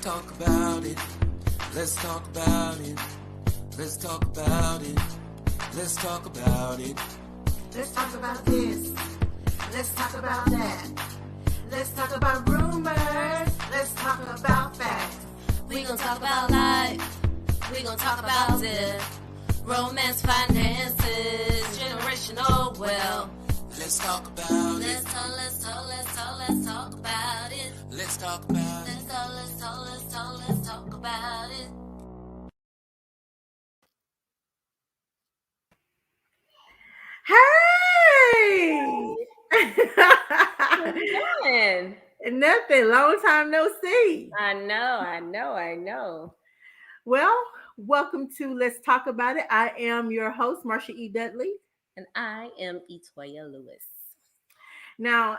talk about it. Let's talk about it. Let's talk about it. Let's talk about it. Let's talk about this. Let's talk about that. Let's talk about rumors. Let's talk about facts. We gon' talk about life. We gon' talk about death. Romance, finances, generational wealth. Let's talk about it. Let's talk about it. Let's talk about it. Let's talk about it. Hey! What you doing? Nothing. Long time no see. I know. Well, welcome to Let's Talk About It. I am your host, Marsha E. Dudley. And I am Etoya Lewis. Now,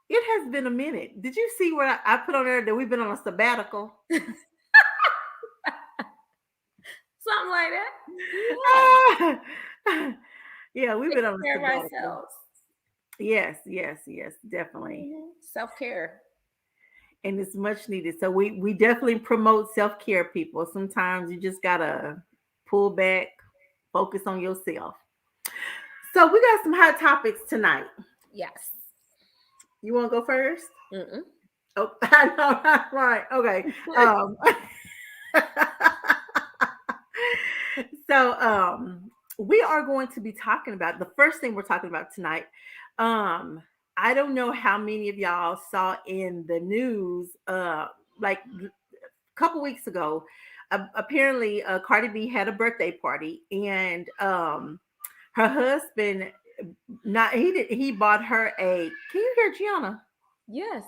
it has been a minute. Did you see what I put on there that we've been on a sabbatical? Something like that. Yeah, we've been on a Take care of sabbatical. ourselves. Yes, definitely. Self-care. And it's much needed. So we definitely promote self-care, people. Sometimes you just gotta pull back, focus on yourself. So we got some hot topics tonight. Yes. You want to go first? Mm-mm. Oh, I know, right. Okay. So we are going to be talking about the first thing we're talking about tonight. I don't know how many of y'all saw in the news, like a couple weeks ago. Apparently, Cardi B had a birthday party, and her husband, he bought her a. Can you hear Gianna? Yes.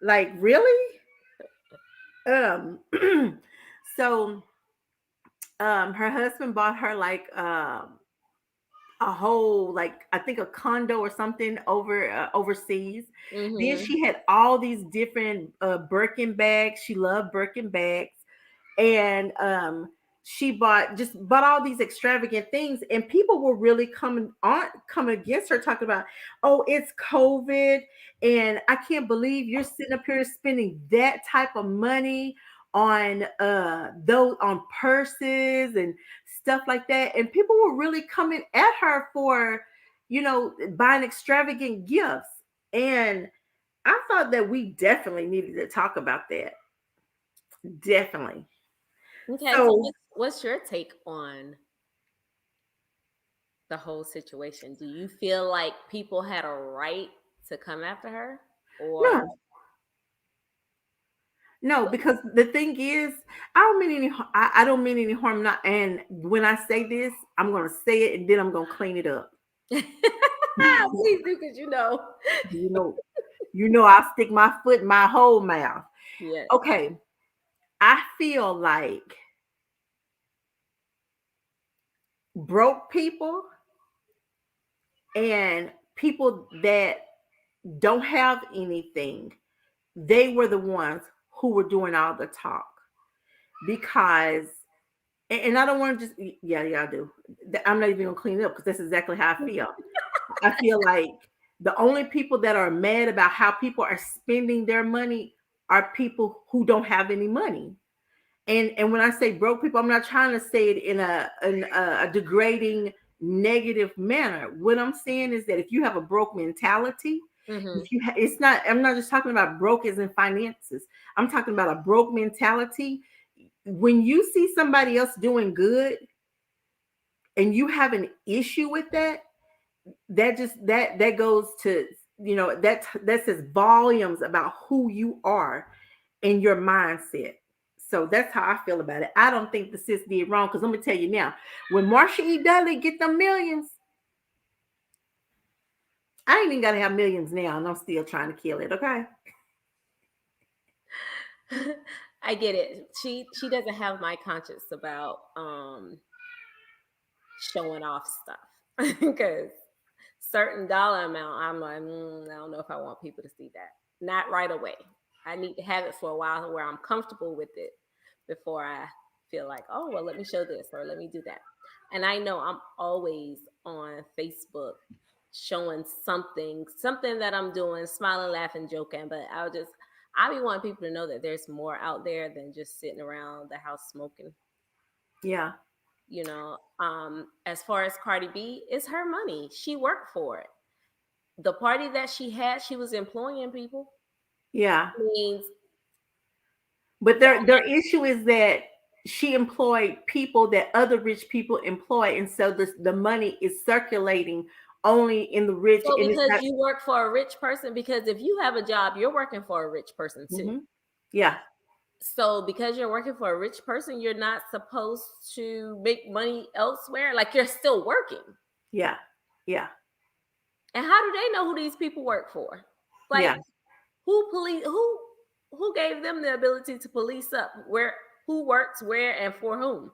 like really? So her husband bought her like a whole, like, I think a condo or something overseas. Mm-hmm. Then she had all these different Birkin bags. She loved Birkin bags. And she bought all these extravagant things, and people were really coming against her, talking about, oh, it's COVID, and I can't believe you're sitting up here spending that type of money on on purses and stuff like that. And people were really coming at her for, buying extravagant gifts. And I thought that we definitely needed to talk about that. Definitely. Okay, so what's your take on the whole situation? Do you feel like people had a right to come after her? Or No, because the thing is, I don't mean any harm. Not, and when I say this, I'm gonna say it and then I'm gonna clean it up. Please do, because I'll stick my foot in my whole mouth. Yes. Okay. I feel like broke people and people that don't have anything, they were the ones who were doing all the talk. Because, and I don't want to just, I do. I'm not even gonna clean it up because that's exactly how I feel. I feel like the only people that are mad about how people are spending their money are people who don't have any money. And when I say broke people, I'm not trying to say it in a degrading, negative manner. What I'm saying is that if you have a broke mentality, it's not. I'm not just talking about broke as in finances. I'm talking about a broke mentality. When you see somebody else doing good, and you have an issue with that, that goes to, that says volumes about who you are and your mindset. So that's how I feel about it. I don't think the sis did wrong, because let me tell you now, when Marsha E. Dudley get them millions, I ain't even got to have millions now, and I'm still trying to kill it. Okay. I get it. She doesn't have my conscience about showing off stuff, because certain dollar amount, I'm like, I don't know if I want people to see that. Not right away. I need to have it for a while where I'm comfortable with it before I feel like, oh, well, let me show this or let me do that. And I know I'm always on Facebook showing something that I'm doing, smiling, laughing, joking. But I be wanting people to know that there's more out there than just sitting around the house smoking. Yeah. As far as Cardi B, it's her money. She worked for it. The party that she had, she was employing people. Yeah. Means, But their issue is that she employed people that other rich people employ, and so the money is circulating only in the rich, so and it's because not. you work for a rich person, because if you have a job, you're working for a rich person too. Yeah. So because you're working for a rich person, you're not supposed to make money elsewhere. Like, you're still working. Yeah. Yeah. And how do they know who these people work for? Like, Yeah. who gave them the ability to police up who works where and for whom?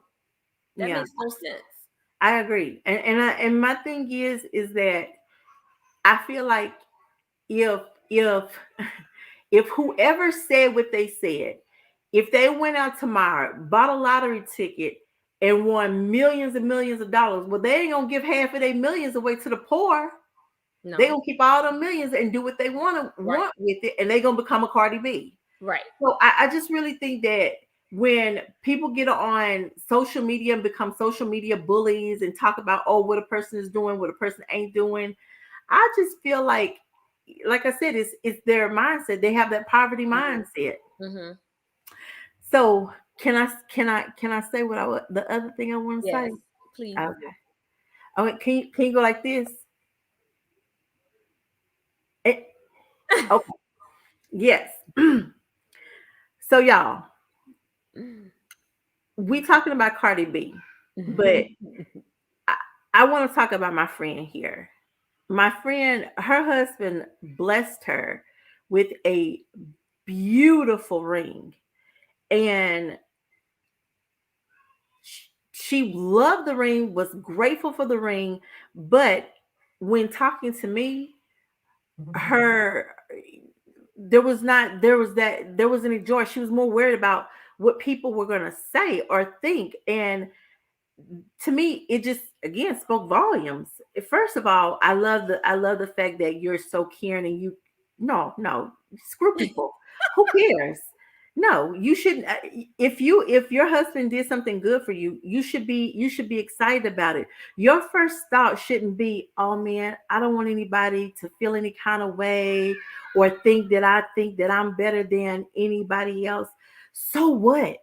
That Yeah. makes no sense. I agree. And my thing is that I feel like if if if whoever said what they said, if they went out tomorrow, bought a lottery ticket, and won millions and millions of dollars, well, they ain't gonna give half of their millions away to the poor. No. They gonna keep all the millions and do what they want with it, and they gonna become a Cardi B. Right. So I just really think that when people get on social media and become social media bullies and talk about, oh, what a person is doing, what a person ain't doing, I just feel like I said, it's their mindset. They have that poverty mindset. Mm-hmm. So can I say what the other thing I want to say? Please. Okay. Okay. Can you go like this? Okay. Yes. So y'all, we talking about Cardi B, but I want to talk about my friend here. My friend, her husband blessed her with a beautiful ring, and she loved the ring, was grateful for the ring, but when talking to me, her there wasn't any joy. She was more worried about what people were going to say or think, and to me it just again spoke volumes. First of all, I love the fact that you're so caring, and you no screw people. Who cares? No, you shouldn't. If your husband did something good for you, you should be excited about it. Your first thought shouldn't be, oh man, I don't want anybody to feel any kind of way or think that I'm better than anybody else. So what?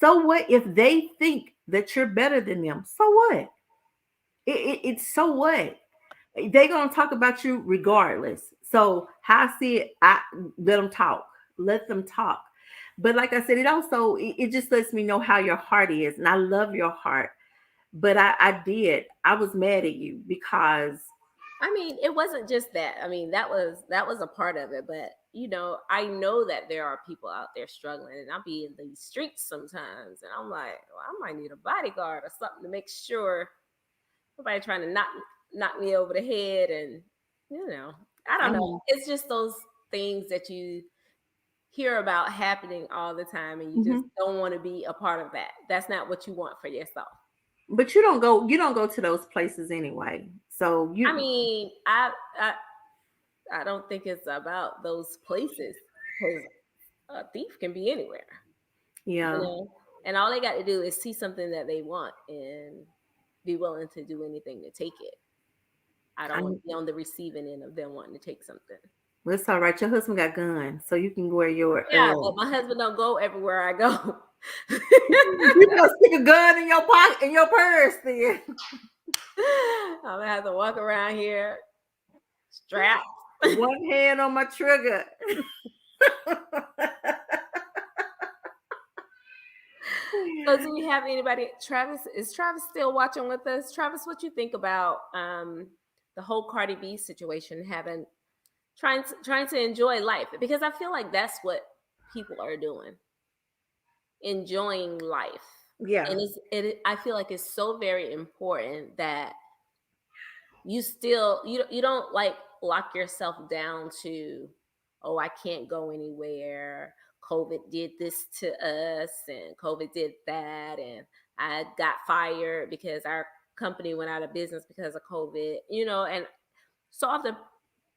So what if they think that you're better than them? So what? It's so what? They're gonna talk about you regardless. So how I see it, I let them talk. Let them talk. But like I said, it just lets me know how your heart is, and I love your heart. But I was mad at you because I mean, it wasn't just that. I mean, that was a part of it, but I know that there are people out there struggling, and I'll be in these streets sometimes, and I'm like, well, I might need a bodyguard or something to make sure nobody trying to knock me over the head, and I don't know. It's just those things that you hear about happening all the time, and you just don't want to be a part of that. That's not what you want for yourself. But you don't go to those places anyway. So I mean, I don't think it's about those places, because a thief can be anywhere. Yeah. And all they got to do is see something that they want and be willing to do anything to take it. I don't want to be on the receiving end of them wanting to take something. Well, it's all right. Your husband got guns, so you can wear your. Yeah, but my husband don't go everywhere I go. You gonna stick a gun in your pocket, in your purse, then. I'm gonna have to walk around here strapped. One hand on my trigger. So do we have anybody? Travis, is Travis still watching with us? Travis, what you think about the whole Cardi B situation, trying to enjoy life? Because I feel like that's what people are doing. Enjoying life. Yeah. And I feel like it's so very important that you still you don't like lock yourself down to, oh, I can't go anywhere. COVID did this to us, and COVID did that, and I got fired because our company went out of business because of COVID. And So often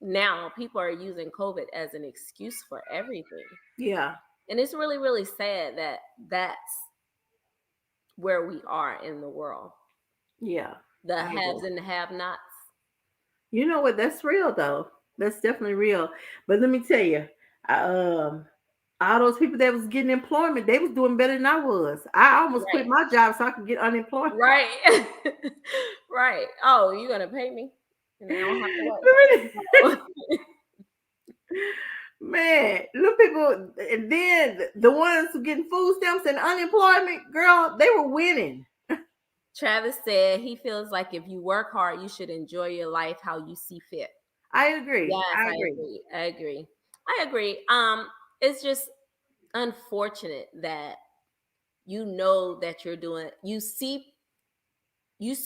now people are using COVID as an excuse for everything. Yeah. And it's really, really sad that that's where we are in the world. Yeah. The I agree. haves and the have nots. You know what? That's real though. That's definitely real. But let me tell you, I, all those people that was getting employment, they was doing better than I was. I almost quit Right. my job so I could get unemployment. Right. Right. Oh, you're gonna pay me? And I don't have to work. Oh. Man, look people, and then the ones who getting food stamps and unemployment, girl, they were winning. Travis said he feels like if you work hard, you should enjoy your life how you see fit. I agree. Yes, I I agree. agree. I agree. I agree. It's just unfortunate that you know that you're doing. You see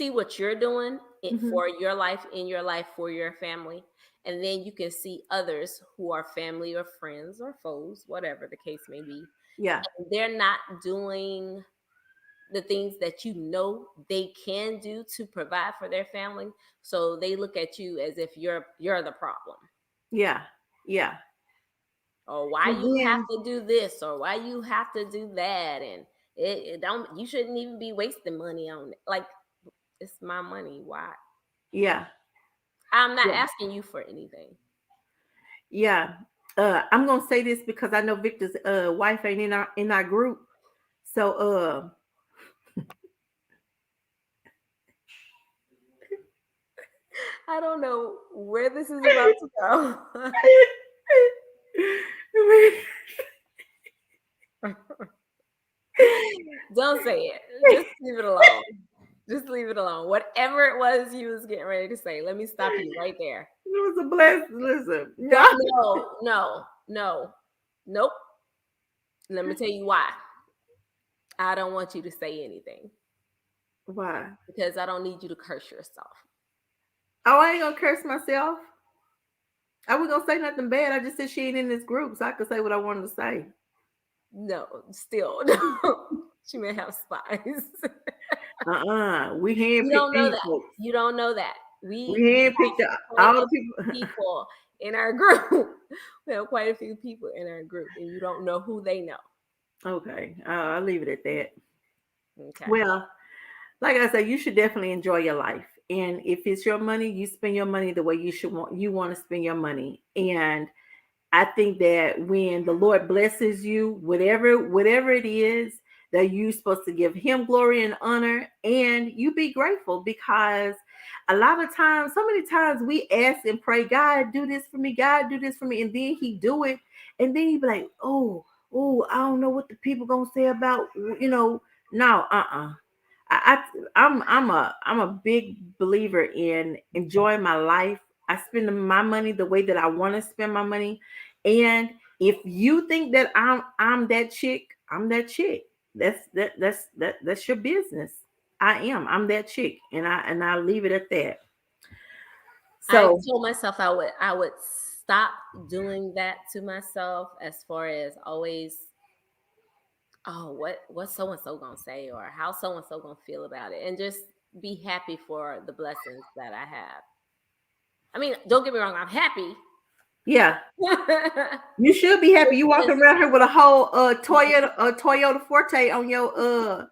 what you're doing Mhm. for your life, in your life, for your family, and then you can see others who are family or friends or foes, whatever the case may be. Yeah. They're not doing the things that you know they can do to provide for their family, so they look at you as if you're the problem, Yeah. Yeah. or why And you have then, to do this or why you have to do that, and it don't, you shouldn't even be wasting money on it. Like, it's my money. Why? yeah. I'm not Yeah. asking you for anything. Yeah. I'm gonna say this because I know Victor's wife ain't in our group. So I don't know where this is about to go. Don't say it. Just leave it alone. Just leave it alone. Whatever it was you was getting ready to say, let me stop you right there. it was a blessing. Listen, No, yeah. no, nope. Let me tell you why. I don't want you to say anything Why? because I don't need you to curse yourself. Oh, I ain't gonna curse myself. I wasn't gonna say nothing bad. I just said she ain't in this group, so I could say what I wanted to say. No, still, no. She may have spies. We You handpicked don't know these that. folks. You don't know that. We We handpicked quite all a the people. few people in our group. We have quite a few people in our group, and you don't know who they know. Okay, I'll leave it at that. Okay. Well, like I said, you should definitely enjoy your life. And if it's your money, you spend your money the way you want to spend your money. And I think that when the Lord blesses you, whatever it is, that you're supposed to give him glory and honor, and you be grateful, because a lot of times, so many times we ask and pray, God, do this for me, God, do this for me, and then he do it, and then he be like, I don't know what the people gonna say about, no, I, I'm a big believer in enjoying my life. I spend my money the way that I want to spend my money. And if you think that I'm that chick, I'm that chick. That's your business. I am. I'm that chick. And I leave it at that. I So told myself I would stop doing that to myself, as far as always, oh, what so and so gonna say, or how so and so gonna feel about it, and just be happy for the blessings that I have. I mean, don't get me wrong, I'm happy. yeah, you should be happy. You walking Because around here with a whole Toyota Forte on your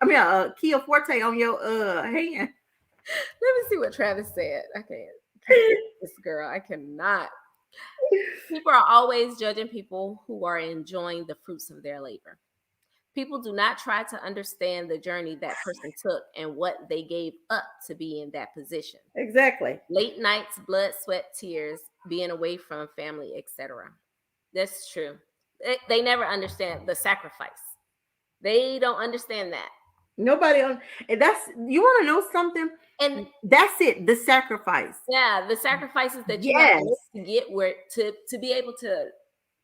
Kia Forte on your hand. let me see what Travis said. I can't get this girl. I cannot. People are always judging people who are enjoying the fruits of their labor. People do not try to understand the journey that person took and what they gave up to be in that position. Exactly. Late nights, blood, sweat, tears, being away from family, etc. That's true. They never understand the sacrifice. They don't understand that. Nobody on, and that's, you want to know something? And That's it, the sacrifice. yeah, the sacrifices that you have to Yes. make to get where to be able to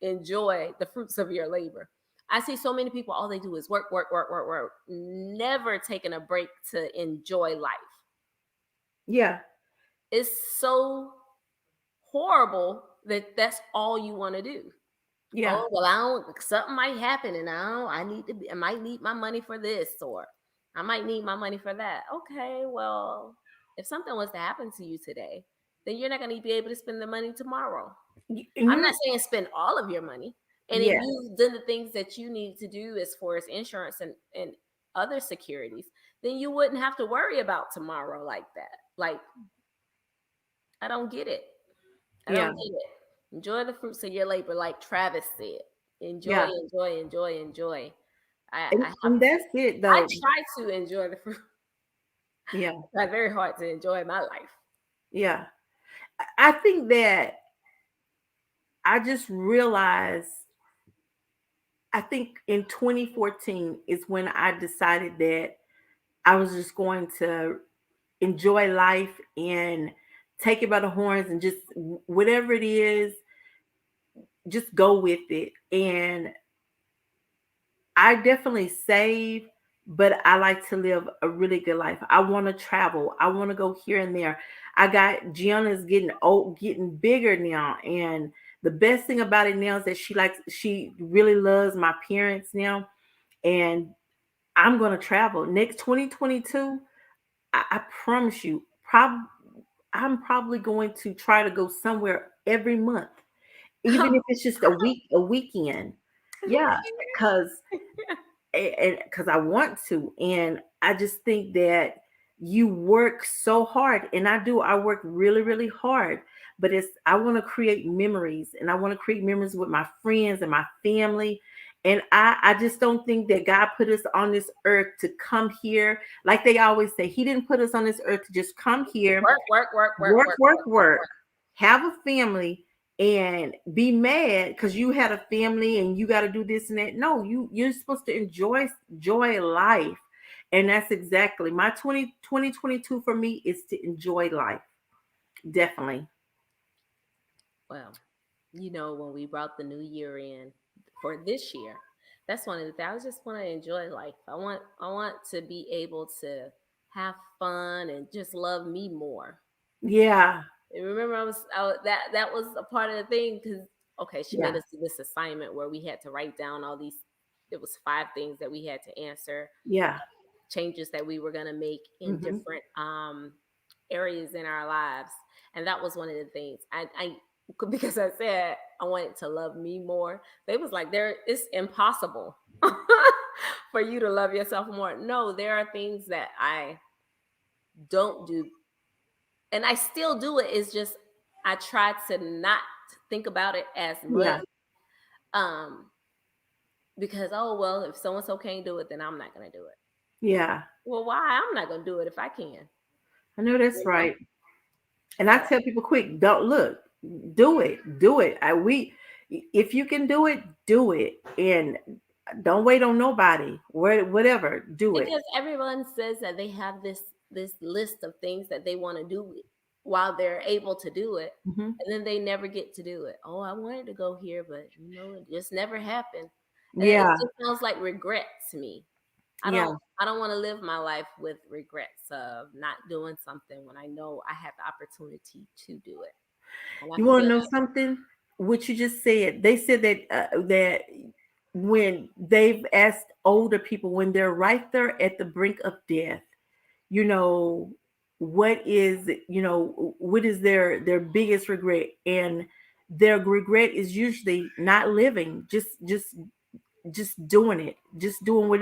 enjoy the fruits of your labor. I see so many people, all they do is work, work, work, work, work, never taking a break to enjoy life. Yeah. It's so horrible that that's all you want to do. Yeah. Oh, well, I don't, something might happen, and I might need my money for this, or I might need my money for that. Okay, well, if something was to happen to you today, then you're not going to be able to spend the money tomorrow. And I'm not saying spend all of your money. And if yeah, you've done the things that you need to do as far as insurance and other securities, then you wouldn't have to worry about tomorrow like that. Like, I don't get it. I yeah, don't get it. Enjoy the fruits of your labor, like Travis said. Enjoy, yeah. enjoy, enjoy, enjoy. I have And that's it I though. try to enjoy the fruit. Yeah, It's very hard to enjoy my life. yeah. I think that I just realized, I think in 2014 is when I decided that I was just going to enjoy life and take it by the horns and just whatever it is, just go with it. And I definitely save, but I like to live a really good life. I want to travel. I want to go here and there. I got Gianna's getting old, getting bigger now, and the best thing about it now is that she really loves my parents now, and I'm gonna travel next 2022. I promise you, I'm probably going to try to go somewhere every month, even if it's just a weekend. Yeah, because and because I want to, and I just think that you work so hard, and I do. I work really, really hard, but it's I want to create memories, and I want to create memories with my friends and my family, and I just don't think that God put us on this earth to come here like they always say. He didn't put us on this earth to just come here, Work, work, work, work, work, work, work, work, work, work, work. have a family, and be mad because you had a family and you got to do this and that. No, you're supposed to enjoy life, and that's exactly my 2022 for me is to enjoy life. Definitely. Well, when we brought the new year in for this year, that's one of the things. I just want to enjoy life. I want to be able to have fun and just love me more. Yeah, And remember, that was a part of the thing because okay, she made yeah, us do this assignment where we had to write down all these. It was 5 things that we had to answer, yeah. changes that we were gonna make in Hmm. different areas in our lives, and that was one of the things. I because I said I wanted to love me more. They was like, it's impossible for you to love yourself more. No, there are things that I don't do and I still do it. It's just I try to not think about it as much. Yeah, Um, because oh well, if so and so can't do it, then I'm not gonna do it. yeah. Well, why? I'm not gonna do it if I can. I know that's You know? right. And I So tell people quick, don't look, do it. If you can do it, and don't wait on nobody. Whatever, do it. because everyone says that they have this list of things that they want to do while they're able to do it, Hmm. and then they never get to do it. Oh, I wanted to go here, but it just never happened. And it Yeah, just sounds like regret to me. I yeah. don't I don't want to live my life with regrets of not doing something when I know I had the opportunity to do it. And I You want feel to know like something? What you just said. They said that when they've asked older people when they're right there at the brink of death, you know, what is their biggest regret, and their regret is usually not living, just doing it, just doing what.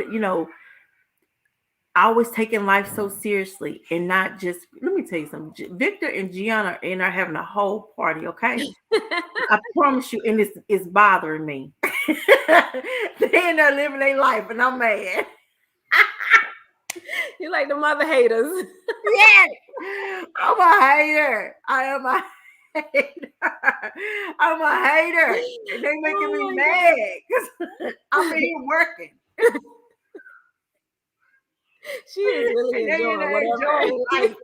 Always taking life so seriously and not just. Let me tell you something. Victor and Gianna and are having a whole party. Okay, I promise you, and it's bothering me. They in there living their life, and I'm mad. you like the mother haters. Yes, I'm a hater. I am a hater. I'm a hater, and they making me Oh my mad because I'm in here working, god. She is really and they in enjoying there whatever. enjoying life.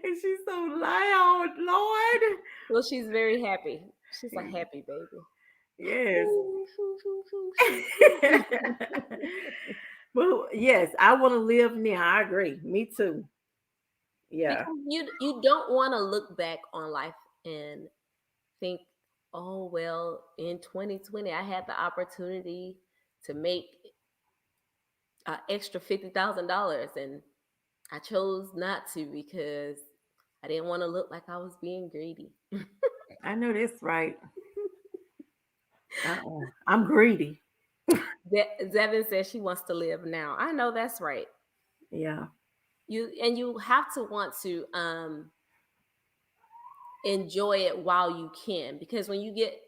And she's so loud, Lord. Well, she's very happy. She's a happy baby. Yes. Well, yes, I want to live now. I agree. Me too. Yeah. Because you don't want to look back on life and think, oh well, in 2020 I had the opportunity to make extra $50,000, and I chose not to because I didn't want to look like I was being greedy. I know that's right. I'm greedy. Devin says she wants to live now. I know that's right. Yeah. You have to want to enjoy it while you can, because when you get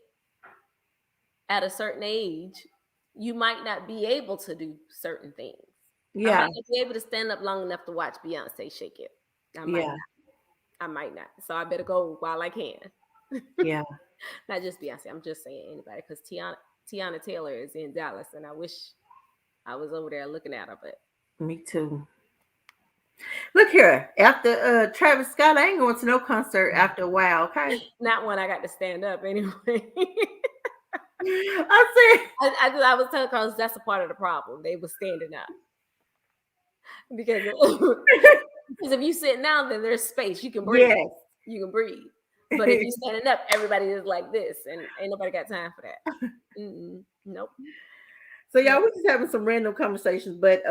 at a certain age, you might not be able to do certain things. I Yeah. might not be able to stand up long enough to watch Beyonce shake it. I might Yeah. not. I might not. So I better go while I can. Yeah. Not just Beyonce. I'm just saying anybody, because Tiana Taylor is in Dallas, and I wish I was over there looking at her, but Me too. Look here. After Travis Scott, I ain't going to no concert after a while, okay? not when I got to stand up anyway. I I was telling Carlos that's a part of the problem. They were standing up because said because if you sit down, then there's space. You can breathe. yes. You can breathe. But if you standing up, everybody is like this, and ain't nobody got time for that. Nope. So y'all, Nope. we just having some random conversations, but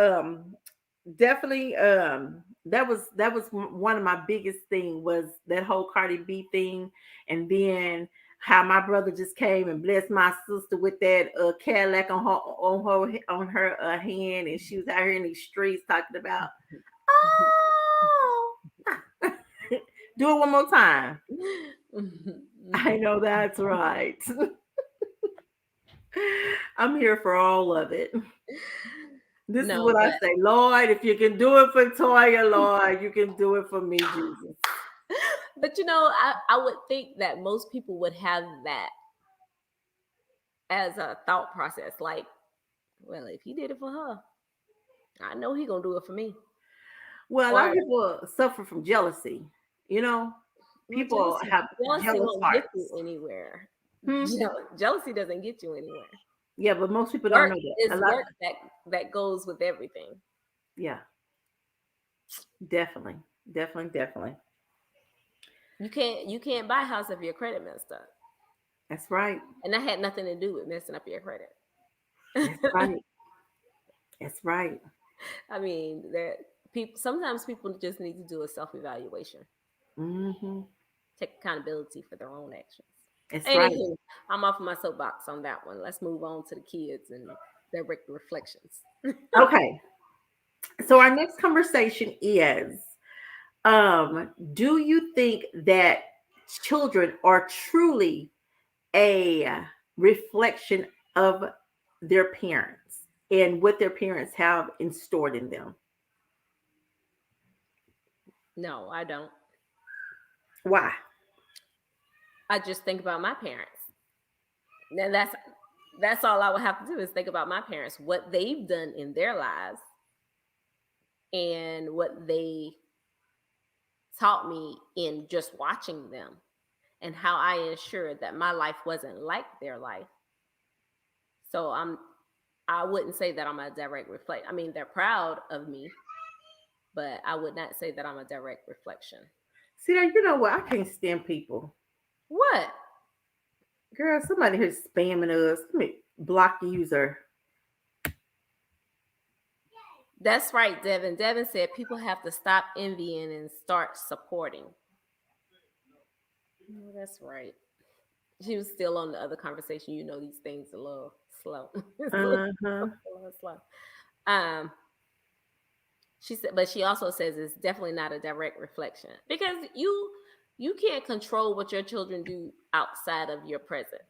definitely that was one of my biggest thing was that whole Cardi B thing, and then how my brother just came and blessed my sister with that Cadillac on her hand, and she was out here in these streets talking about, oh, do it one more time. I know that's right. I'm here for all of it. This is No, what I but say, Lord. If you can do it for Toya, Lord, you can do it for me, Jesus. but you know, I would think that most people would have that as a thought process. Like, well, if he did it for her, I know he gonna do it for me. Well, a lot of Or people suffer from jealousy. You know, well, people have jealousy jealous won't get you hearts. anywhere. Hmm? Jealousy doesn't get you anywhere. Yeah, but most people don't Work know that. A is lot. work that goes with everything. Yeah, definitely, definitely, definitely. You can't buy a house if your credit messed up, That's right. and that had nothing to do with messing up your credit. That's right. That's right. I mean, that people sometimes people just need to do a self evaluation, Hmm. take accountability for their own actions. That's right. Anywho, I'm off my soapbox on that one. Let's move on to the kids and their reflections. Okay. So our next conversation is do you think that children are truly a reflection of their parents and what their parents have installed in them? No, I don't. Why? I just think about my parents. And that's all I would have to do is think about my parents, what they've done in their lives and what they taught me in just watching them, and how I ensured that my life wasn't like their life. So I wouldn't say that I'm a direct reflect. I mean, they're proud of me, but I would not say that I'm a direct reflection. See that, you know what? I can't stand people. What? Girl, somebody here spamming us. Let me block the user. That's right, Devin. Devin said people have to stop envying and start supporting. No, that's right. She was still on the other conversation. You know, these things a little slow. It's Uh-huh. a little slow. Um, she said, but she also says it's definitely not a direct reflection, because you can't control what your children do outside of your presence.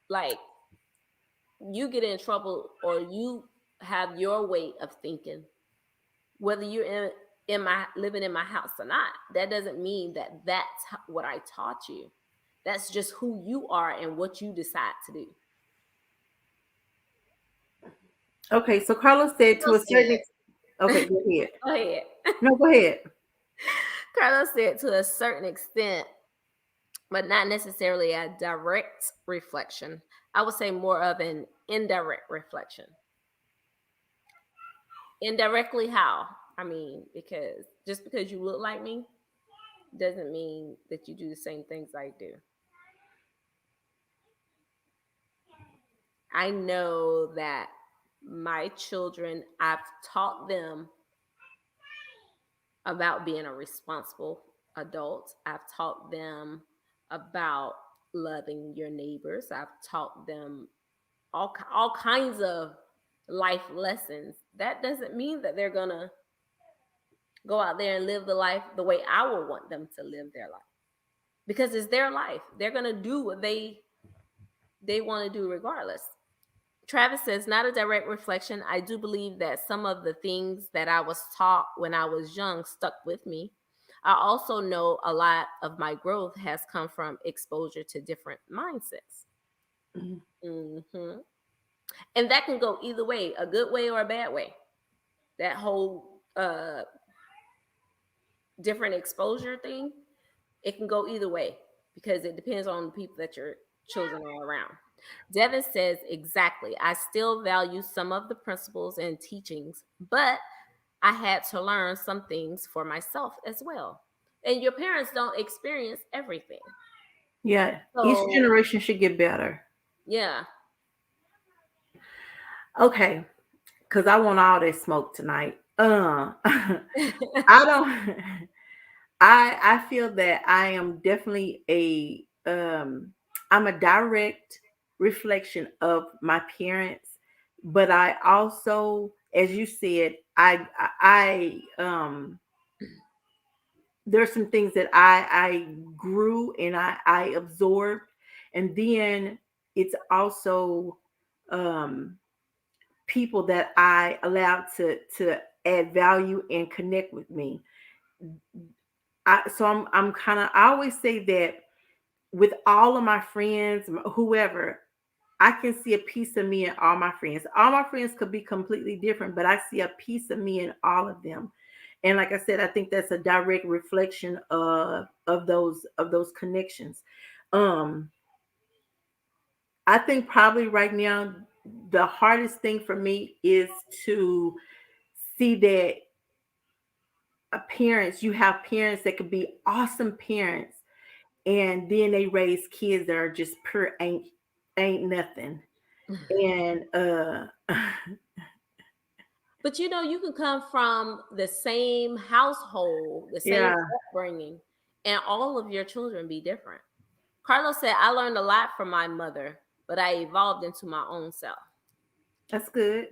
Like, you get in trouble or you have your way of thinking, whether you're in my living in my house or not. That doesn't mean that that's what I taught you. That's just who you are and what you decide to do. Okay, so Carlos said to Carlos a certain said, extent. Okay, go ahead. go ahead. No, go ahead. Carlos said to a certain extent, but not necessarily a direct reflection. I would say more of an indirect reflection. Indirectly, how? I mean, because just because you look like me doesn't mean that you do the same things I do. I know that my children, I've taught them about being a responsible adult. I've taught them about loving your neighbors. I've taught them all kinds of life lessons. That doesn't mean that they're gonna go out there and live the life the way I would want them to live their life, because it's their life. They're gonna do what they want to do regardless. Travis says, not a direct reflection. I do believe that some of the things that I was taught when I was young stuck with me. I also know a lot of my growth has come from exposure to different mindsets. Hmm. And that can go either way, a good way or a bad way. That whole different exposure thing, it can go either way because it depends on the people that your children are around. Devin says, exactly. I still value some of the principles and teachings, but I had to learn some things for myself as well. And your parents don't experience everything. Yeah, each So, generation should get better. yeah. Okay, because I want all that smoke tonight. I don't. I feel that I am definitely I'm a direct reflection of my parents, but I also, as you said, I there's some things that I grew and I absorbed, and then it's also um people that I allowed to add value and connect with me. I'm kind of, I always say that with all of my friends, whoever, I can see a piece of me in all my friends. All my friends could be completely different, but I see a piece of me in all of them. And like I said, I think that's a direct reflection of those connections. Um, I think probably right now the hardest thing for me is to see that you have parents that could be awesome parents, and then they raise kids that are just pure ain't nothing. And But you can come from the same household, the same yeah, upbringing, and all of your children be different. Carlos said, I learned a lot from my mother, but I evolved into my own self. that's good.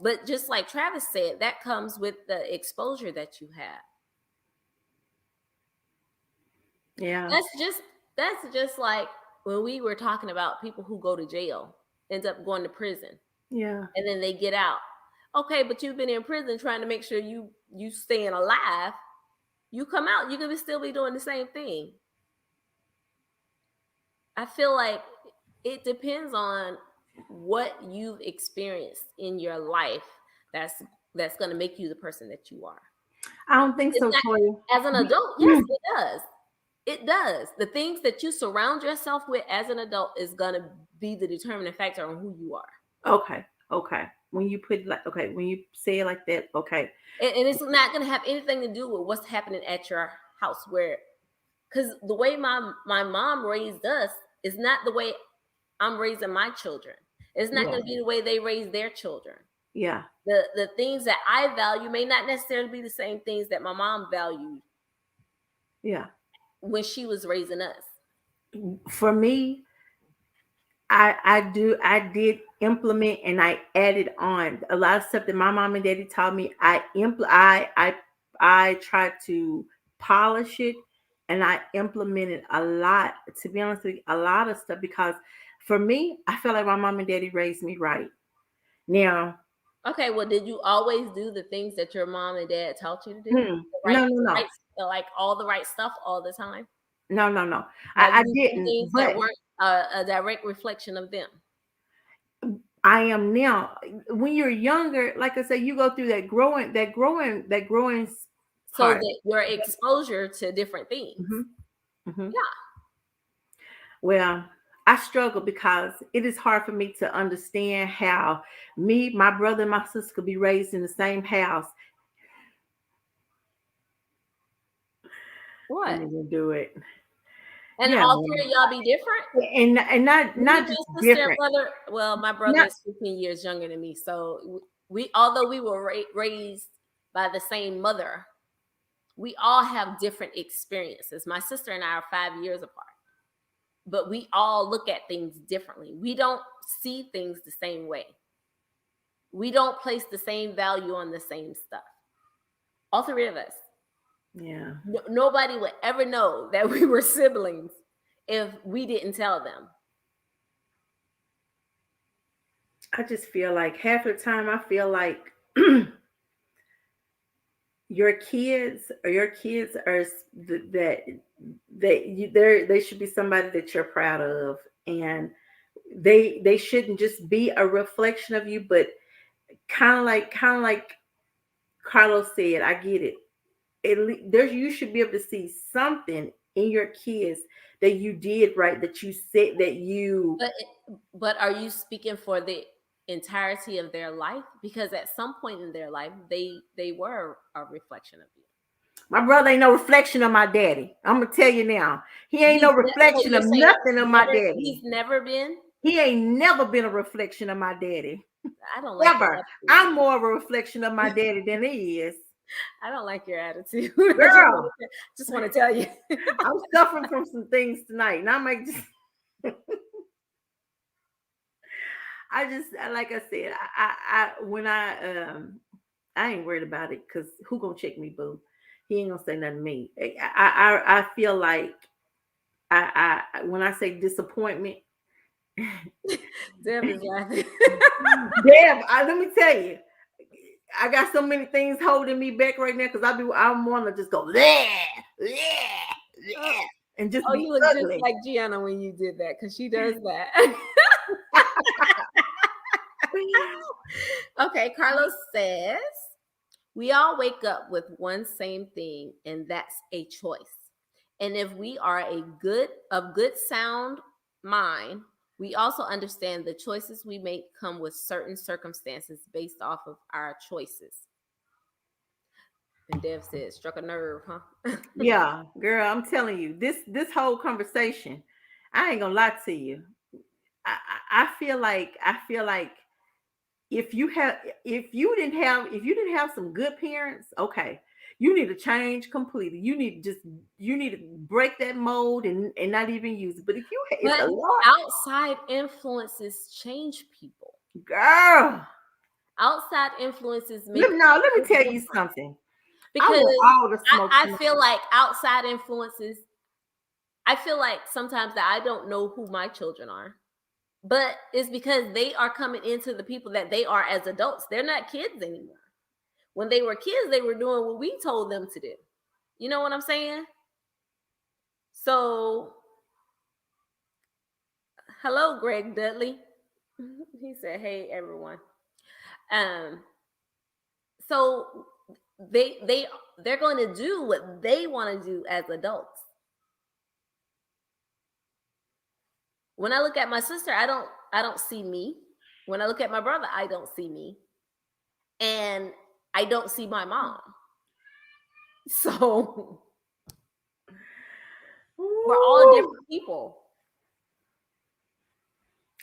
But just like Travis said, that comes with the exposure that you have. Yeah, That's just like when we were talking about people who go to jail, end up going to prison, yeah, and then they get out. Okay, but you've been in prison trying to make sure you staying alive. You come out, you can still be doing the same thing. I feel like it depends on what you've experienced in your life that's that's going to make you the person that you are. I don't think It's so, not Toya. as an adult. Yes, it does. It does. The things that you surround yourself with as an adult is going to be the determining factor on who you are. Okay, okay. When you put it like, okay, when you say it like that, okay, And it's not going to have anything to do with what's happening at your house, where because the way my mom raised us is not the way I'm raising my children. It's not yeah, going to be the way they raise their children. yeah, The things that I value may not necessarily be the same things that my mom valued yeah. when she was raising us. For me, I did implement and I added on a lot of stuff that my mom and daddy taught me. I tried to polish it, and I implemented a lot. To be honest with you, a lot of stuff, because for me, I feel like my mom and daddy raised me right. Now, Okay, well, did you always do the things that your mom and dad taught you to do? no, no, no, Right, like all the right stuff all the time? no, no, no. Have I you done didn't, things that but weren't a direct reflection of them? I am now. When you're younger, like I said, you go through that growing So part. that your exposure to different things. Hmm. Hmm. Yeah. Well, I struggle because it is hard for me to understand how me, my brother, and my sister could be raised in the same house. I'm What? not gonna do it. And Yeah, all three of y'all be different? and Me not and just my sister and different. brother, well, my brother Not is 15 years younger than me. So we although we were raised by the same mother, We all have different experiences. My sister and I are 5 years apart, but we all look at things differently. We don't see things the same way. We don't place the same value on the same stuff. All three of us. Yeah. Nobody would ever know that we were siblings if we didn't tell them. I just feel like half the time I feel like your kids are that they should be somebody that you're proud of, and they shouldn't just be a reflection of you, but kind of like Carlos said, I get it. You should be able to see something in your kids that you did right, that you said that you. But are you speaking for the entirety of their life? Because at some point in their life, they were a reflection of you. My brother ain't no reflection of my daddy. I'm gonna tell you now. He ain't no reflection of nothing of my daddy. He's never been. He ain't never been a reflection of my daddy. I don't like Ever. I'm more of a reflection of my daddy than he is. I don't like your attitude. Girl, just want to tell you. I'm suffering from some things tonight. And I might just like I said, I ain't worried about it, because who gonna check me, boo? He ain't gonna say nothing to me. I feel like I when I say disappointment. Deb is laughing. Deb, let me tell you, I got so many things holding me back right now, because I'm want to just go and just be you look ugly. just like Gianna when you did that, because she does that. Okay, Carlos says, we all wake up with one same thing, and that's a choice. And if we are of good sound mind, we also understand the choices we make come with certain circumstances based off of our choices. And Dev said, struck a nerve, huh? Yeah, girl, I'm telling you, this whole conversation, I ain't gonna lie to you. I feel like if you didn't have some good parents, okay, you need to change completely. You need to break that mold and not even use it. But if outside influences change people. Girl, outside influences make. Let me tell you something. Because I feel like outside influences, I feel like sometimes that I don't know who my children are, but it's because they are coming into the people that they are as adults. They're not kids anymore. When they were kids, they were doing what we told them to do. You know what I'm saying? So, hello, Greg Dudley. He said, "Hey, everyone." So they're going to do what they want to do as adults. When I look at my sister, I don't see me. When I look at my brother, I don't see me. And I don't see my mom. So we're all different people.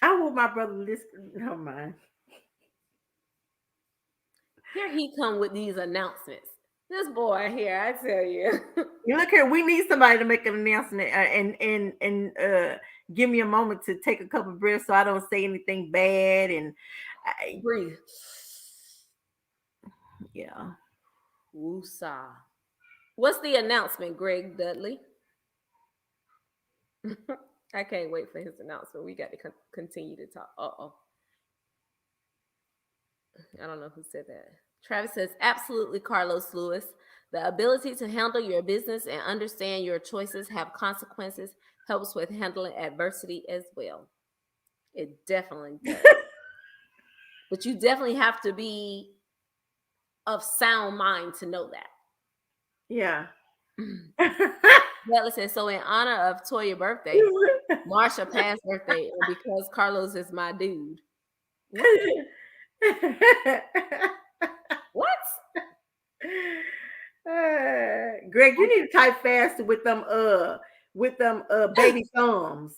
I want my brother to listen. Never mind. Here he come with these announcements. This boy here, I tell you. You look here, we need somebody to make an announcement and give me a moment to take a couple of breaths so I don't say anything bad and breathe. Yeah. Woosah. What's the announcement, Greg Dudley? I can't wait for his announcement. We got to continue to talk. I don't know who said that. Travis says, absolutely, Carlos Lewis. The ability to handle your business and understand your choices have consequences helps with handling adversity as well. It definitely does. But you definitely have to be of sound mind to know that. Yeah. Well, listen, so in honor of Toya's birthday, Marsha past birthday, and because Carlos is my dude. What? Greg, you need to type faster with them baby thumbs.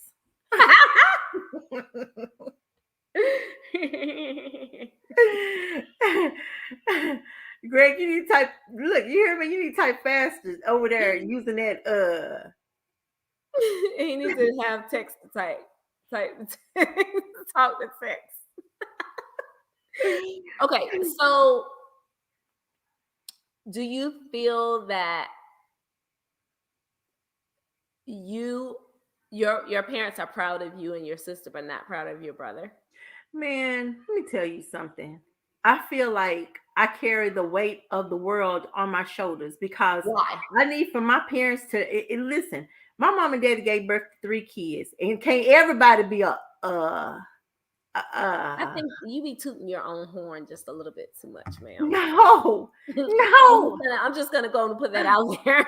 Greg, you need to type. Look, you hear me? You need to type faster over there using that. He needs to have text to type, talk to text. Okay, so do you feel that your parents are proud of you and your sister, but not proud of your brother? Man, let me tell you something. I feel like I carry the weight of the world on my shoulders because Why? I need for my parents to listen. My mom and daddy gave birth to 3 kids, and can't everybody be a I think you be tooting your own horn just a little bit too much, ma'am. no, no. I'm just gonna go and put that out there.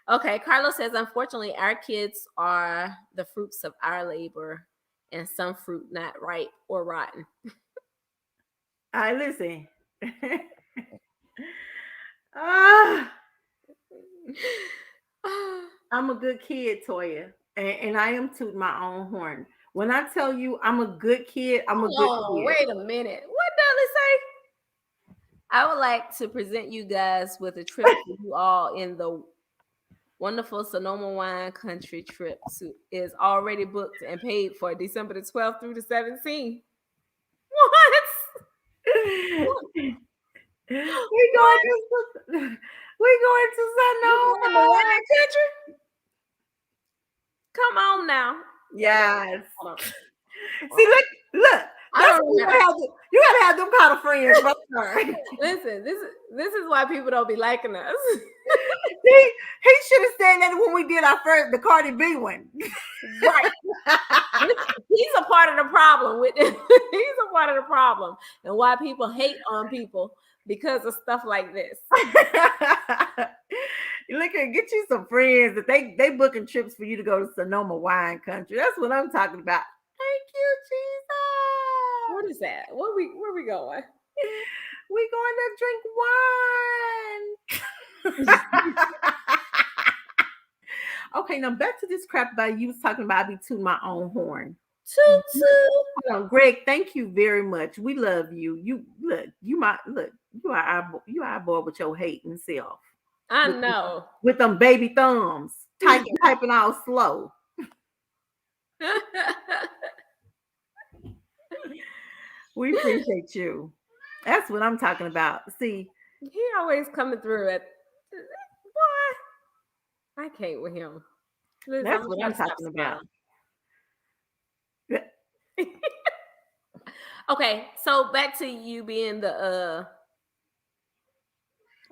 Okay, Carlos says, unfortunately, our kids are the fruits of our labor, and some fruit not ripe or rotten. I listen. Ah, I'm a good kid, Toya, and I am tooting my own horn. When I tell you I'm a good kid, I'm a good Oh, kid. wait a minute. What does it say? I would like to present you guys with a trip for you all in the wonderful Sonoma wine country trip is already booked and paid for December the 12th through the 17th. What? we going to You in the Sonoma. wine country? Come on now. Yes. Hold on. See, look. I That's don't what remember. you gotta have them kind of friends, right? Listen, this is why people don't be liking us. he should have said that when we did the Cardi B one. Right. He's a part of the problem with it. He's a part of the problem and why people hate on people because of stuff like this. Look at get you some friends that they booking trips for you to go to Sonoma wine country. That's what I'm talking about. Thank you, Jesus. What is that? Where we going? We going to drink wine. Okay, now back to this crap about you was talking about I be tooting my own horn. Toot toot. Hold on, Greg, thank you very much. We love you. You are our boy with your hating self. I know. With them baby thumbs. Typing all slow. We appreciate you. That's what I'm talking about. See, he always coming through it. Boy, I can't with him. Listen, that's what I'm talking about. Okay, so back to you being the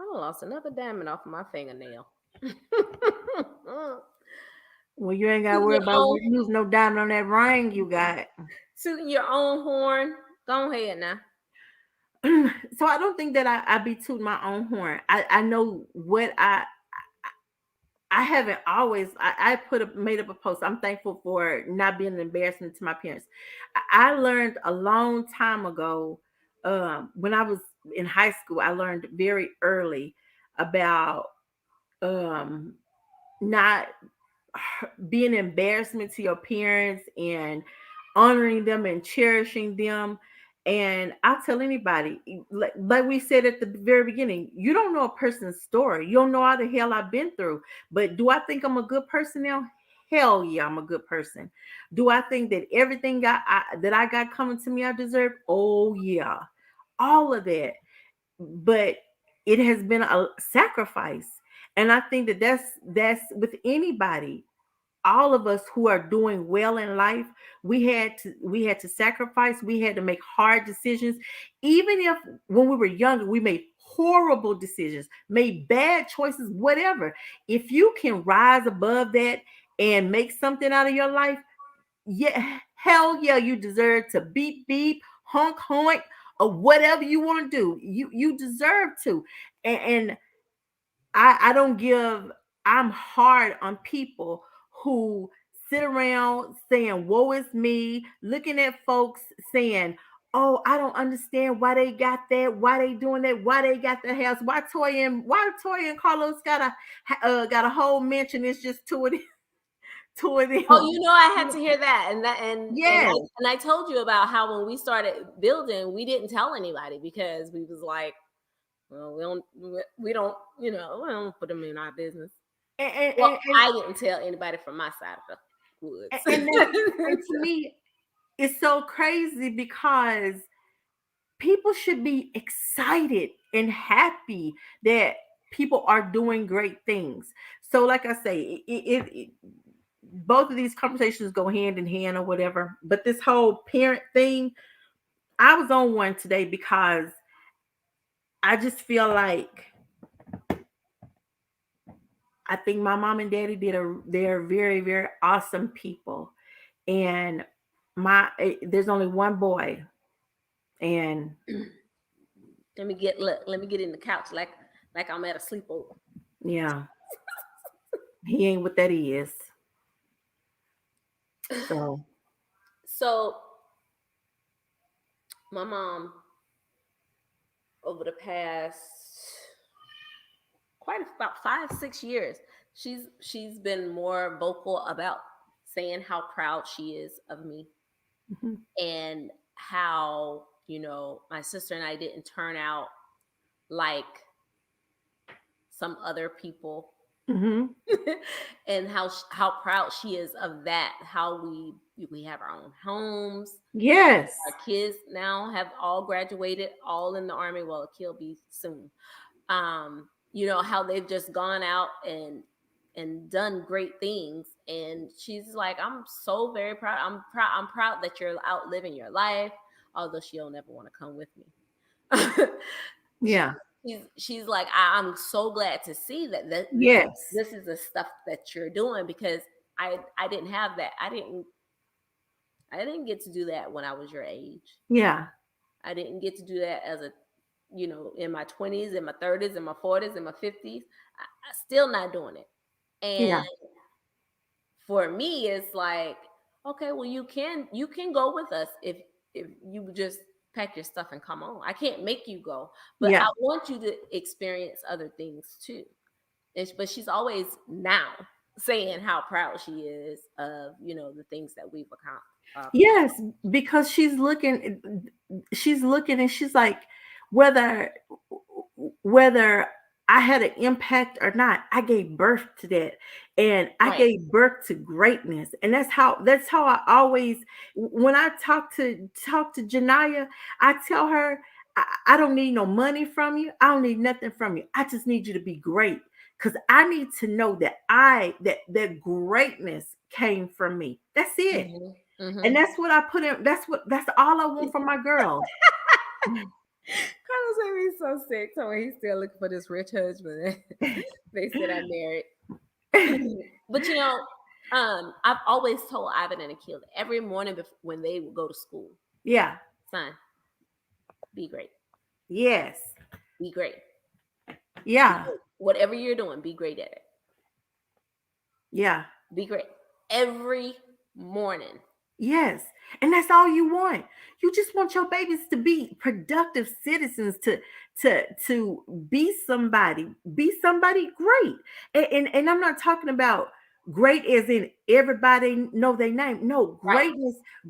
I lost another diamond off of my fingernail. Well, you ain't gotta worry about using no diamond on that ring you got. Tooting your own horn. Go ahead now. So I don't think that I be tooting my own horn. I know what I haven't always I made up a post. I'm thankful for not being an embarrassment to my parents. I learned a long time ago, when I was in high school, I learned very early about not being an embarrassment to your parents and honoring them and cherishing them. And I'll tell anybody, like we said at the very beginning, you don't know a person's story. You don't know how the hell I've been through. But do I think I'm a good person now? Hell yeah, I'm a good person. Do I think that everything that I got coming to me I deserve? Oh yeah, all of that. But it has been a sacrifice. And I think that that's with anybody, all of us who are doing well in life, we had to sacrifice. We had to make hard decisions. Even if when we were younger we made horrible decisions, made bad choices, whatever, if you can rise above that and make something out of your life, yeah, hell yeah, you deserve to beep beep, honk honk, or whatever you want to do. You deserve to. And I don't give, I'm hard on people who sit around saying, woe is me, looking at folks saying, oh, I don't understand why they got that, why they doing that, why they got the house, why Toya and Carlos got a whole mansion. It's just two of them. Oh, you know, I had to hear that, yes. and I told you about how when we started building, we didn't tell anybody because we was like, Well, we don't put them in our business. And and, Well, and, and I didn't tell anybody from my side of the and that, and woods. to me, it's so crazy because people should be excited and happy that people are doing great things. So, like I say, both of these conversations go hand in hand or whatever. But this whole parent thing, I was on one today because I just feel like I think my mom and daddy they're very, very awesome people. And there's only one boy, and Let me get in the couch like I'm at a sleepover. yeah, he ain't what that is. So So my mom, over the past about 5-6 years, she's been more vocal about saying how proud she is of me, mhm, and how, my sister and I didn't turn out like some other people. mhm. And how proud she is of that, how we have our own homes. Yes, Our kids now have all graduated, all in the army. Well, he'll be soon. How they've just gone out and done great things. And she's like, I'm so very proud. I'm proud that you're out living your life, although she'll never want to come with me. she, yeah, she's like, I'm so glad to see that yes, this is the stuff that you're doing, because I didn't have that. I didn't get to do that when I was your age. yeah, I didn't get to do that as a, in my 20s, in my 30s, in my 40s, in my 50s. I still not doing it. And yeah, for me, it's like, okay, well, you can go with us if you just pack your stuff and come on. I can't make you go, but yeah, I want you to experience other things too. But she's always now saying how proud she is of, the things that we've accomplished. yes, because she's looking and she's like, whether whether I had an impact or not, I gave birth to that, and I Right. gave birth to greatness. And that's how I always, when I talk to Janaya, I tell her, I don't need no money from you. I don't need nothing from you. I just need you to be great, because I need to know that greatness came from me. That's it. Hmm. And Hmm. that's what I put in. That's all I want from my girls. Carlos made me so sick. So he's still looking for this rich husband. They said I'm married. But I've always told Ivan and Akil every morning when they would go to school, Yeah. son, be great, Yes. be great, be Yeah. great. Whatever you're doing, be great at it. Yeah. Be great every morning. Yes. And that's all you want. You just want your babies to be productive citizens, to be somebody great. And I'm not talking about great as in everybody know their name. No, Right.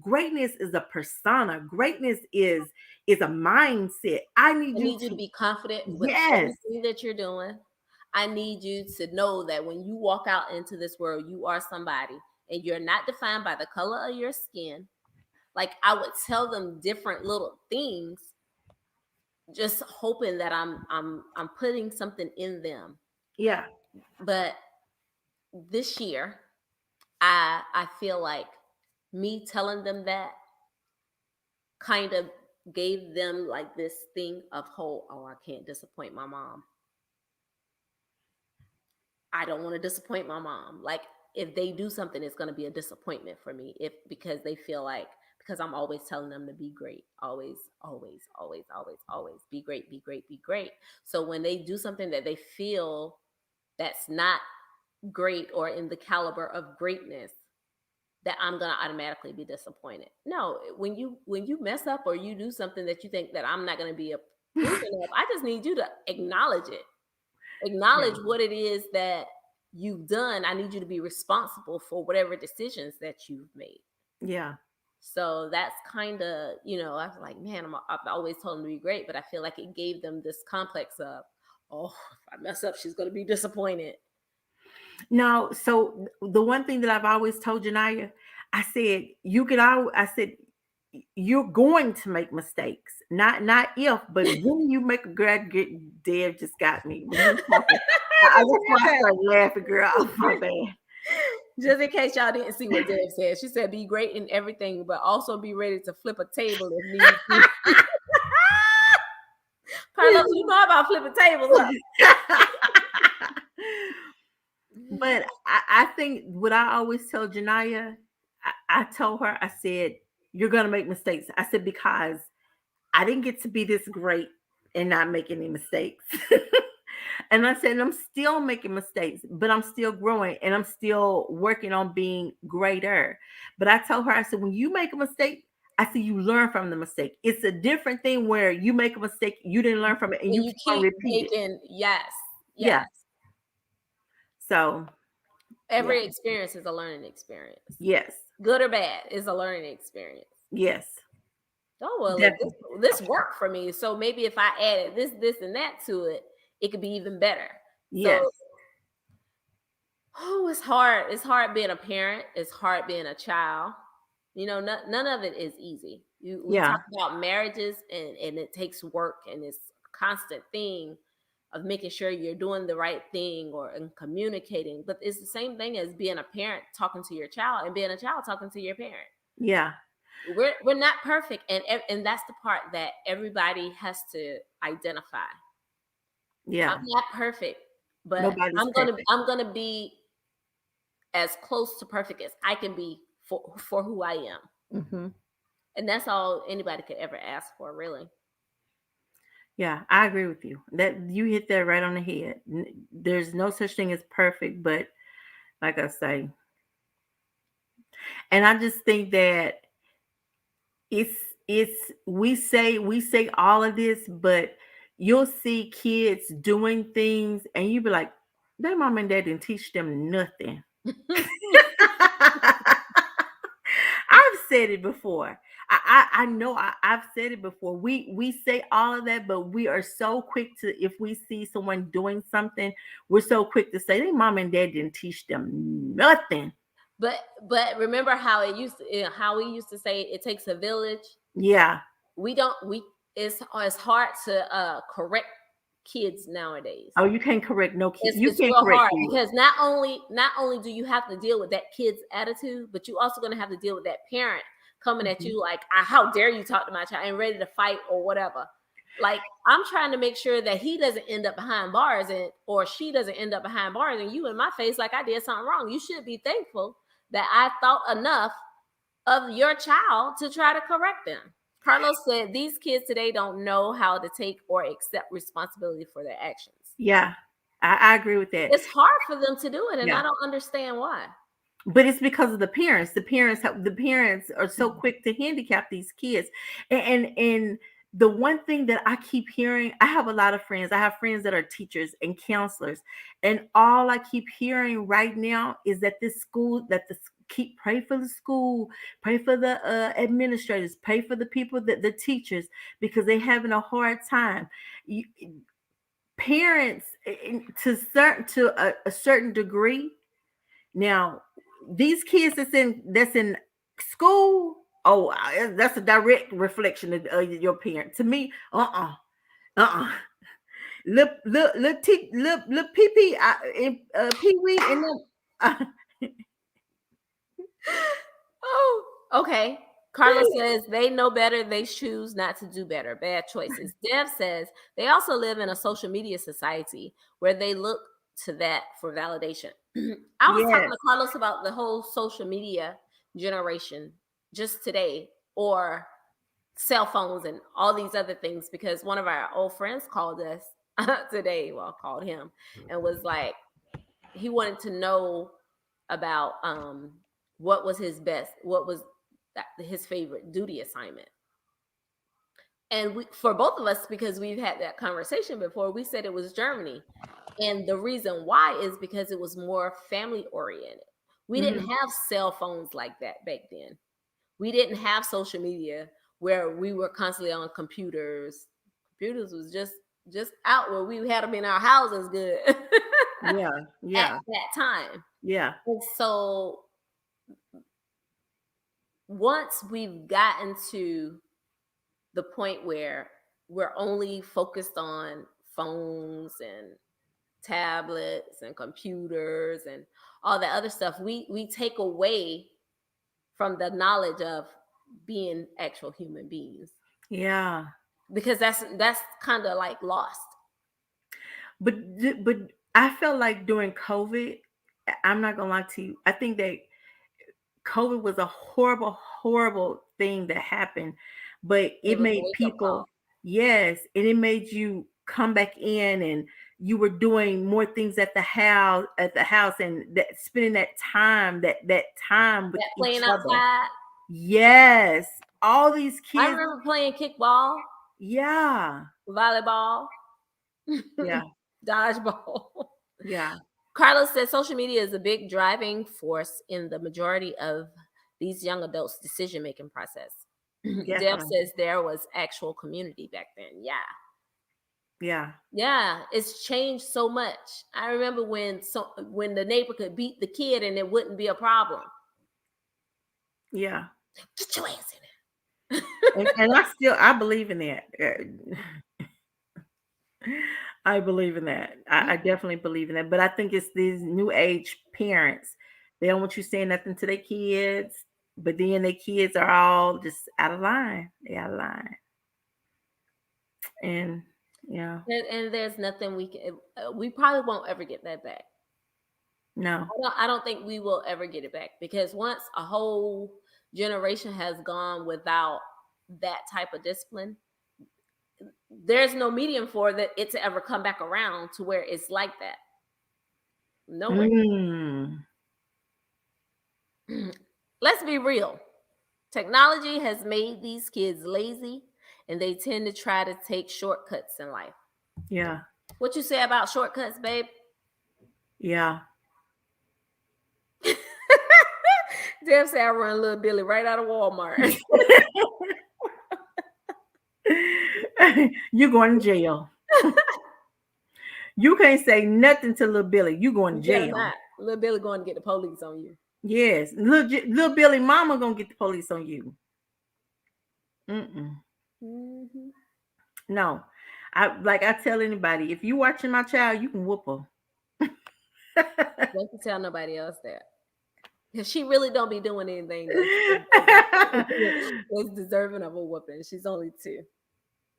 greatness is a persona. Greatness is a mindset. I need I you need you to to, be confident with yes. everything that you're doing. I need you to know that when you walk out into this world, you are somebody, and you're not defined by the color of your skin. Like, I would tell them different little things, just hoping that I'm putting something in them. Yeah. But this year, I feel like me telling them that kind of gave them like this thing of hope. Oh, I can't disappoint my mom. I don't want to disappoint my mom. Like, if they do something, it's going to be a disappointment for me, if because they feel like, because I'm always telling them to be great. Always, always, always, always, always be great, be great, be great. So when they do something that they feel that's not great or in the caliber of greatness, that I'm going to automatically be disappointed. No, when you mess up or you do something that you think that I'm not going to be approving of, I just need you to acknowledge it. Yeah. Acknowledge what it is that you've done. I need you to be responsible for whatever decisions that you've made. Yeah. So that's kind of, I was like, man, I've always told them to be great, but I feel like it gave them this complex of, oh, if I mess up, she's going to be disappointed. No, so the one thing that I've always told Janaya, I said, I said, you're going to make mistakes. Not if, but when you make a grad get Deb just got me. When you talking, I just want to start laughing, girl. Oh, my bad. Just in case y'all didn't see what Deb said, she said, "Be great in everything, but also be ready to flip a table if need be." Carlos, you know about flipping tables, huh? But I think what I always tell Janaya, I told her, I said, you're gonna make mistakes. I said, because I didn't get to be this great and not make any mistakes. And I said, I'm still making mistakes, but I'm still growing and I'm still working on being greater. But I told her, I said, when you make a mistake, I said, you learn from the mistake. It's a different thing where you make a mistake, you didn't learn from it, and you keep on repeating. Yes. Yeah. So every experience is a learning experience. Yes. Good or bad is a learning experience. Yes. Oh, well, this worked for me. So maybe if I added this, and that to it, it could be even better. Yes. So, it's hard. It's hard being a parent. It's hard being a child. None of it is easy. We talk about marriages, and it takes work, and it's a constant thing of making sure you're doing the right thing and communicating. But it's the same thing as being a parent talking to your child, and being a child talking to your parent. Yeah. We're not perfect, and that's the part that everybody has to identify. Yeah. I'm not perfect, but Nobody's I'm gonna be as close to perfect as I can be for who I am. Mm-hmm. And that's all anybody could ever ask for, really. Yeah, I agree with you. That you hit that right on the head. There's no such thing as perfect, but like I say, and I just think that it's we say all of this, but you'll see kids doing things and you be like, their mom and dad didn't teach them nothing. I've said it before. I know I've said it before. We say all of that, but we are so quick to, if we see someone doing something, we're so quick to say their mom and dad didn't teach them nothing. But remember how we used to say it takes a village. Yeah. It's hard to correct kids nowadays. Oh, you can't correct no kids. It's real hard because not only do you have to deal with that kid's attitude, but you also going to have to deal with that parent coming at you like, how dare you talk to my child, and ready to fight or whatever. Like, I'm trying to make sure that he doesn't end up behind bars or she doesn't end up behind bars and you in my face like I did something wrong. You should be thankful that I thought enough of your child to try to correct them. Carlos said these kids today don't know how to take or accept responsibility for their actions. Yeah, I agree with that. It's hard for them to do it, and I don't understand why. But it's because of the parents. The parents are so quick to handicap these kids. And the one thing that I keep hearing, I have a lot of friends. I have friends that are teachers and counselors, and all I keep hearing right now is that pray for the school, pray for the administrators, pray for the people, the teachers, because they're having a hard time. Parents, to a certain degree. Now, these kids that's in school, that's a direct reflection of your parent. To me, Look, pee-pee, Pee-wee, and then. Oh, okay. Carlos says they know better. They choose not to do better. Bad choices. Dev says they also live in a social media society where they look to that for validation. I was talking to Carlos about the whole social media generation just today, or cell phones and all these other things, because one of our old friends called us today. Well, called him and was like, he wanted to know about what was his favorite duty assignment. And for both of us, because we've had that conversation before, we said it was Germany. And the reason why is because it was more family oriented. We didn't have cell phones like that back then. We didn't have social media where we were constantly on computers. Computers was just out where we had them in our houses good Yeah. at Yeah. that time. Yeah. And so once we've gotten to the point where we're only focused on phones and tablets and computers and all that other stuff, we take away from the knowledge of being actual human beings, Yeah. because that's kind of like lost. But I felt like during COVID, I'm not gonna lie to you. I think that COVID was a horrible, horrible thing that happened, but It it was a made wake-up call. people, yes, and it made you come back in, and you were doing more things at the house, and that spending that time with That each playing other. outside. Yes, all these I kids. remember playing kickball, Yeah, volleyball, yeah, dodgeball. yeah, Carlos said social media is a big driving force in the majority of these young adults' decision making process. Deb definitely. says there was actual community back then. Yeah. Yeah, Yeah, it's changed so much. I remember when the neighbor could beat the kid and it wouldn't be a problem. yeah. Get your ass in And I believe in that. I believe in that. I definitely believe in that. But I think it's these new age parents. They don't want you saying nothing to their kids, but then their kids are all just out of line. They out of line. And yeah, there. And there's nothing we probably won't ever get that back. no. I don't think we will ever get it back, because once a whole generation has gone without that type of discipline, there's no medium for it to ever come back around to where it's like that. No way. Mm, Let's be real. Technology has made these kids lazy, and they tend to try to take shortcuts in life. yeah, What you say about shortcuts, babe? yeah. Deb said I run little Billy right out of Walmart. You going to jail. You can't say nothing to little Billy. You going to You better jail. not. Little Billy going to get the police on you. Yes, little Billy mama gonna get the police on you. Mm-mm. Mm-hmm. No, I tell anybody, if you watching my child, you can whoop her. Don't tell nobody else that. Because she really don't be doing anything that's deserving of a whooping. She's only 2.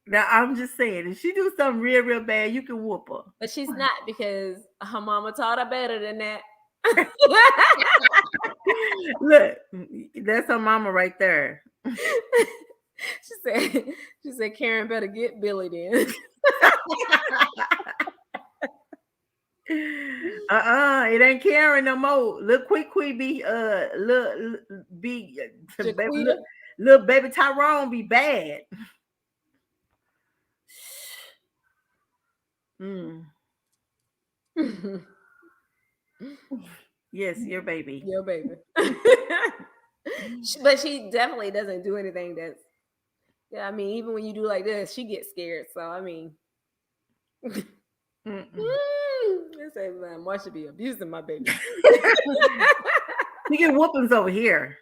Now I'm just saying, if she do something real, real bad, you can whoop her. But she's not, because her mama taught her better than that. Look, that's her mama right there. She said Karen better get Billy then. It ain't Karen no more. Little quick be little baby Tyrone be bad. Mm. Yes, your baby. Your baby. But she definitely doesn't do anything that's, yeah, I mean, even when you do like this, she gets scared. So I mean, they say, man, Marsha be abusing my baby. You get whoopings over here.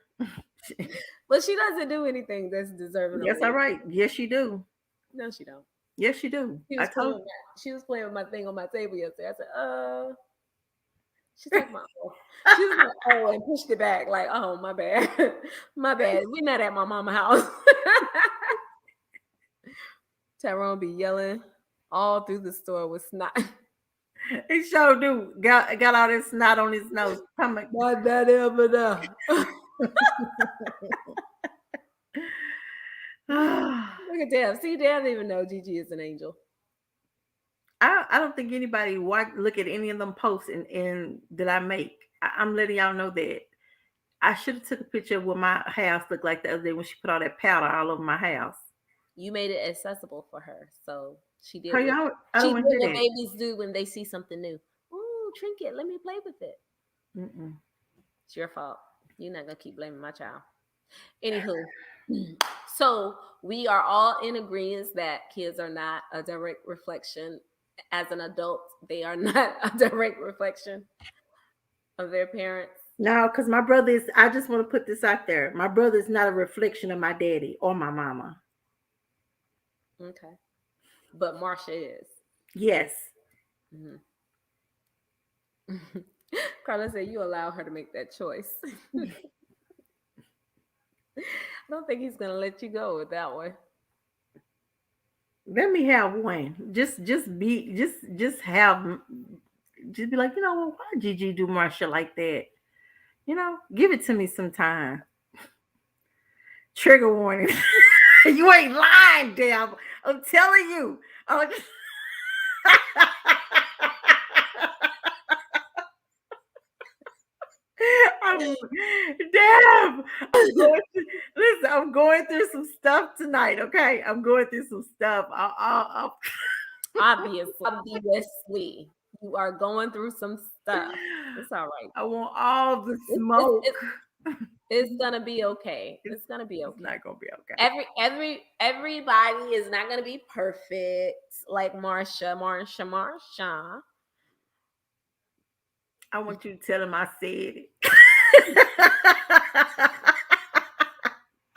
But she doesn't do anything that's deserving. Yes, all right. Yes, you do. No, she don't. Yes, you do. She was playing with my thing on my table yesterday. I said, she's like, she was like, oh, and pushed it back. Like, oh, my bad. My bad. We're not at my mama's house. Tyrone be yelling all through the store with snot. He sure do. Got all this snot on his nose. Not that ever done. Look at Deb. See, Deb didn't even know Gigi is an angel. I don't think anybody look at any of them posts and that I make. I'm letting y'all know that I should have took a picture of what my house looked like the other day when she put all that powder all over my house. You made it accessible for her, so she did. What babies do when they see something new. Ooh, trinket. Let me play with it. Mm-mm. It's your fault. You're not gonna keep blaming my child. Anywho, so we are all in agreement that kids are not a direct reflection. As an adult, they are not a direct reflection of their parents. No, because my brother is, I just want to put this out there. My brother is not a reflection of my daddy or my mama. Okay. But Marsha is. Yes. Mm-hmm. Carla said you allow her to make that choice. I don't think he's gonna let you go with that one. Let me have one. Just be have just be like, you know what, why Gigi do Marsha like that? You know, give it to me sometime. Trigger warning. You ain't lying, damn. I'm telling you. I'm damn. Listen, I'm going through some stuff tonight. Okay, I'm going through some stuff. Obviously, you are going through some stuff. It's all right. I want all the smoke. It's gonna be okay. It's gonna be okay. It's not gonna be okay. Everybody is not gonna be perfect like Marsha. I want you to tell him I said it.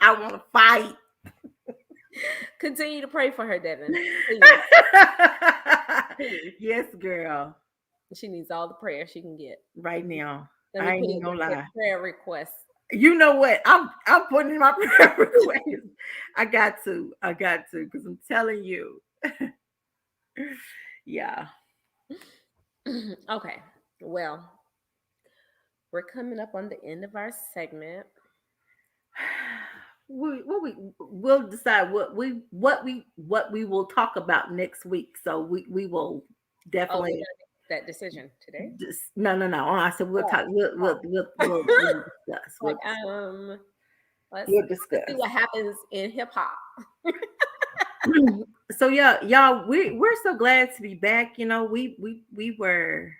I want to fight. Continue to pray for her, Devin. Please. Yes, girl. She needs all the prayer she can get right now. I ain't even gonna lie. Prayer request. You know what? I'm putting in my prayer request. I got to, because I'm telling you. Yeah. Okay. Well, we're coming up on the end of our segment. We'll decide what we will talk about next week. So we will definitely make that decision today. No. I said we'll talk. We'll discuss. We'll discuss. See what happens in hip hop. So yeah, y'all, we're so glad to be back. You know, we were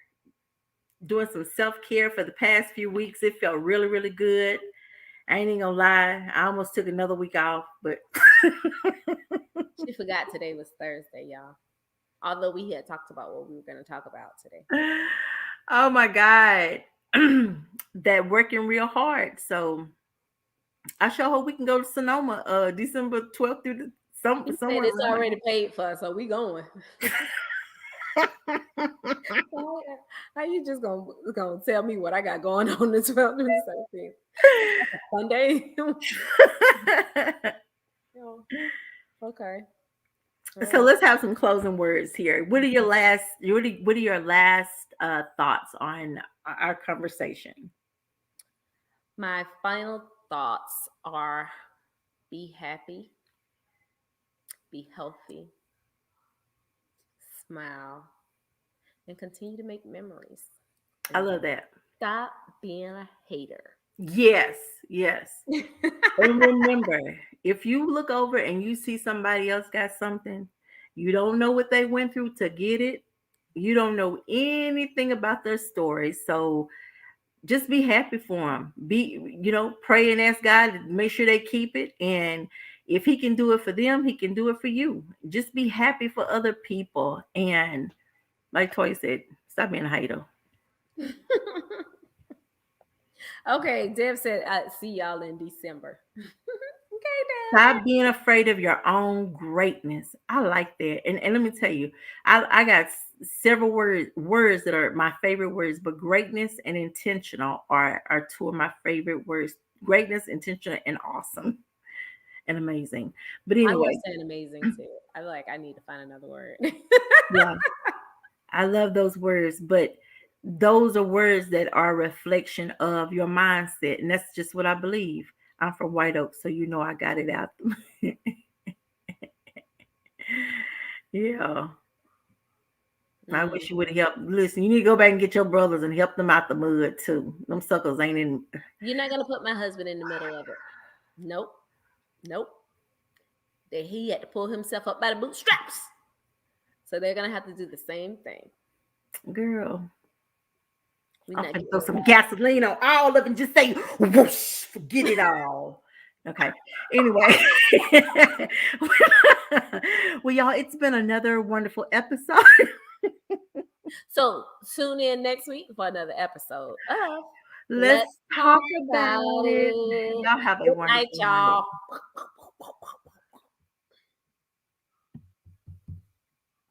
doing some self-care for the past few weeks. It felt really, really good. I ain't even gonna lie. I almost took another week off, but she forgot today was Thursday, y'all. Although we had talked about what we were going to talk about today. Oh my God. That working real hard. So I sure hope we can go to Sonoma December 12th through the somewhere. It's already paid for, so we going. How you just gonna tell me what I got going on the 12th through the 17th? Sunday. Okay. So let's have some closing words here. What are your last thoughts on our conversation? My final thoughts are: be happy, be healthy, smile, and continue to make memories. I love that. Stop being a hater. Yes. And remember, if you look over and you see somebody else got something, you don't know what they went through to get it. You don't know anything about their story. So just be happy for them. Pray and ask God to make sure they keep it. And if he can do it for them, he can do it for you. Just be happy for other people. And like Toy said, stop being a hater. Okay, Dev said, "I'll see y'all in December." Okay, Dev. Stop being afraid of your own greatness. I like that. And let me tell you, I got several words that are my favorite words, but greatness and intentional are two of my favorite words. Greatness, intentional, and awesome. And amazing. But anyway. I was saying amazing too. I need to find another word. Yeah. I love those words, but those are words that are a reflection of your mindset. And that's just what I believe. I'm from White Oak, so you know I got it out. Yeah. I wish you would have helped. Listen, you need to go back and get your brothers and help them out the mud too. Them suckers ain't in. You're not gonna put my husband in the middle of it. Nope. That he had to pull himself up by the bootstraps. So they're gonna have to do the same thing. Girl. I'm gonna throw some gasoline on all of it and just say, whoosh, forget it all. Okay. Anyway, well, y'all, it's been another wonderful episode. So tune in next week for another episode of Let's talk about it. Y'all have a Good night, wonderful Monday. y'all.